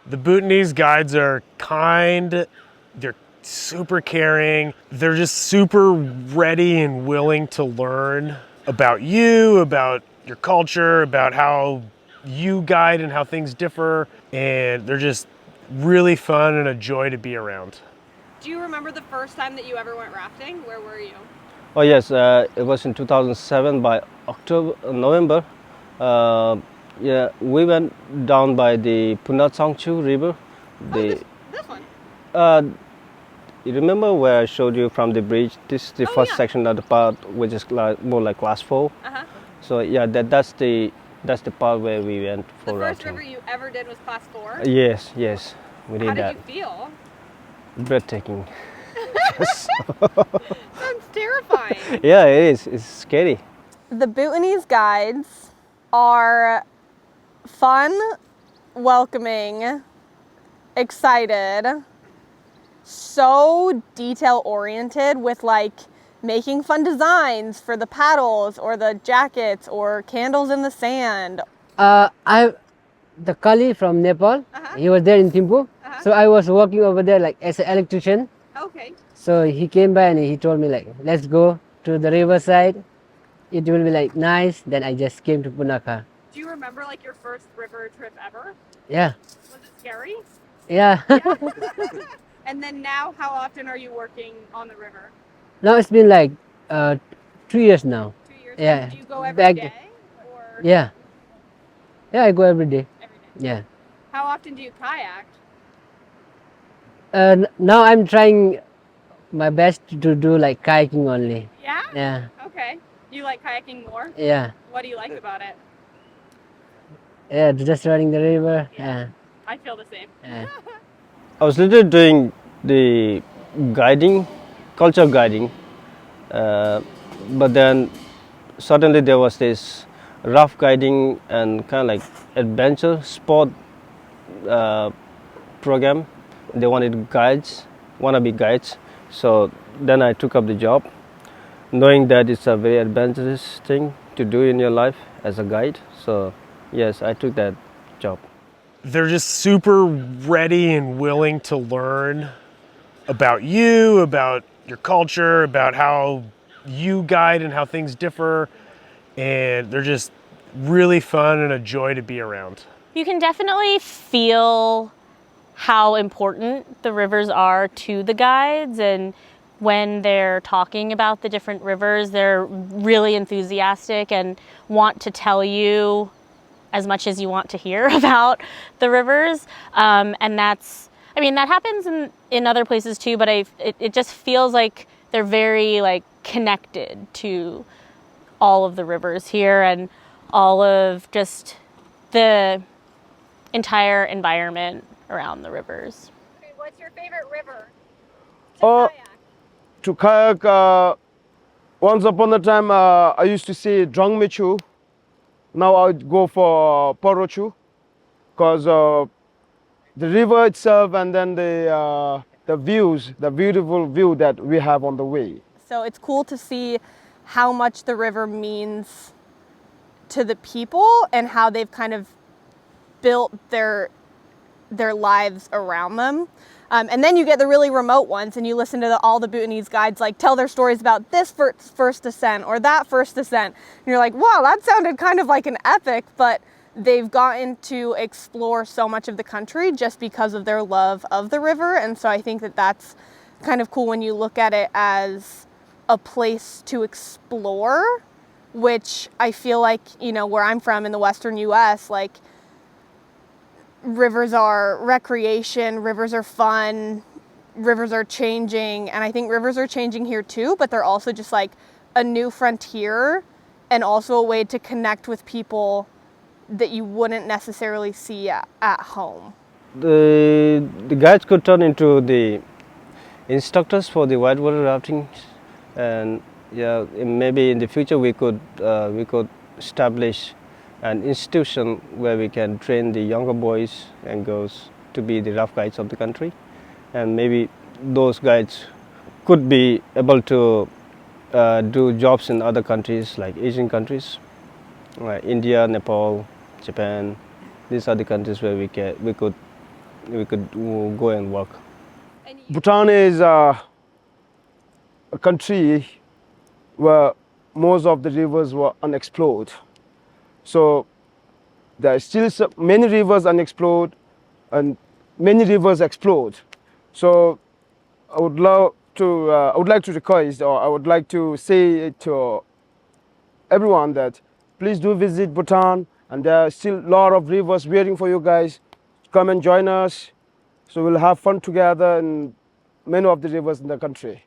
The Bhutanese guides are kind, they're super caring, they're just super ready and willing to learn about you, about your culture, about how you guide and how things differ, and they're just really fun and a joy to be around. Do you remember the first time that you ever went rafting? Where were you? Oh yes, it was in 2007 by November. Yeah, we went down by the Punat River. This one? Uh, you remember where I showed you from the bridge? This is the first yeah. section of the part, which is more like class 4. Uh-huh. So yeah, that's the part where we went for The first rafting. river you ever did was class 4? Yes, we did How that. did you feel? Breathtaking. Sounds terrifying. Yeah, it is. It's scary. The Bhutanese guides are fun, welcoming, excited, so detail oriented with like making fun designs for the paddles or the jackets or candles in the sand. The Kali from Nepal, he was there in Thimphu. So I was working over there like as an electrician. Okay. So he came by and he told me like, let's go to the riverside. It will be like nice. Then I just came to Punakha. Do you remember like your first river trip ever? Yeah. Was it scary? Yeah. And then now, how often are you working on the river? Now it's been like 2 years now. 2 years? Yeah. Do you go every day? Or Yeah. Yeah, I go every day. every day? Yeah. How often do you kayak? Now I'm trying my best to do like kayaking only. Yeah? Yeah. Okay. Do you like kayaking more? Yeah. What do you like about it? Yeah, just running the river. Yeah. I feel the same. Yeah. I was literally doing the guiding, culture guiding, but then suddenly there was this rough guiding and kind of like adventure sport program. They wanted guides, wannabe guides. So then I took up the job, knowing that it's a very adventurous thing to do in your life as a guide. So yes, I took that job. They're just super ready and willing to learn about you, about your culture, about how you guide and how things differ, and they're just really fun and a joy to be around. You can definitely feel how important the rivers are to the guides, and when they're talking about the different rivers, they're really enthusiastic and want to tell you as much as you want to hear about the rivers. And that's, I mean, that happens in other places too, but it just feels like they're very like connected to all of the rivers here and all of just the entire environment around the rivers. Okay, what's your favorite river Oh, kayak? to kayak, once upon a time, I used to see Drangmechu. Now I would go for Porochu, because the river itself and then the views, the beautiful view that we have on the way. So it's cool to see how much the river means to the people and how they've kind of built their lives around them. And then you get the really remote ones and you listen to all the Bhutanese guides like tell their stories about this first descent or that first descent. And you're like, wow, that sounded kind of like an epic, but they've gotten to explore so much of the country just because of their love of the river. And so I think that that's kind of cool when you look at it as a place to explore, which I feel like, you know, where I'm from in the Western US, like rivers are recreation, rivers are fun, rivers are changing, and I think rivers are changing here too, but they're also just like a new frontier and also a way to connect with people that you wouldn't necessarily see at home. The guides could turn into the instructors for the whitewater rafting, and yeah, maybe in the future we could establish an institution where we can train the younger boys and girls to be the rough guides of the country, and maybe those guides could be able to do jobs in other countries like Asian countries, like India, Nepal, Japan. These are the countries where we could go and work. Bhutan is a country where most of the rivers were unexplored. So there are still many rivers unexplored and many rivers explored. So I would like to request, or I would like to say to everyone that please do visit Bhutan, and there are still a lot of rivers waiting for you guys. Come and join us, so we'll have fun together in many of the rivers in the country.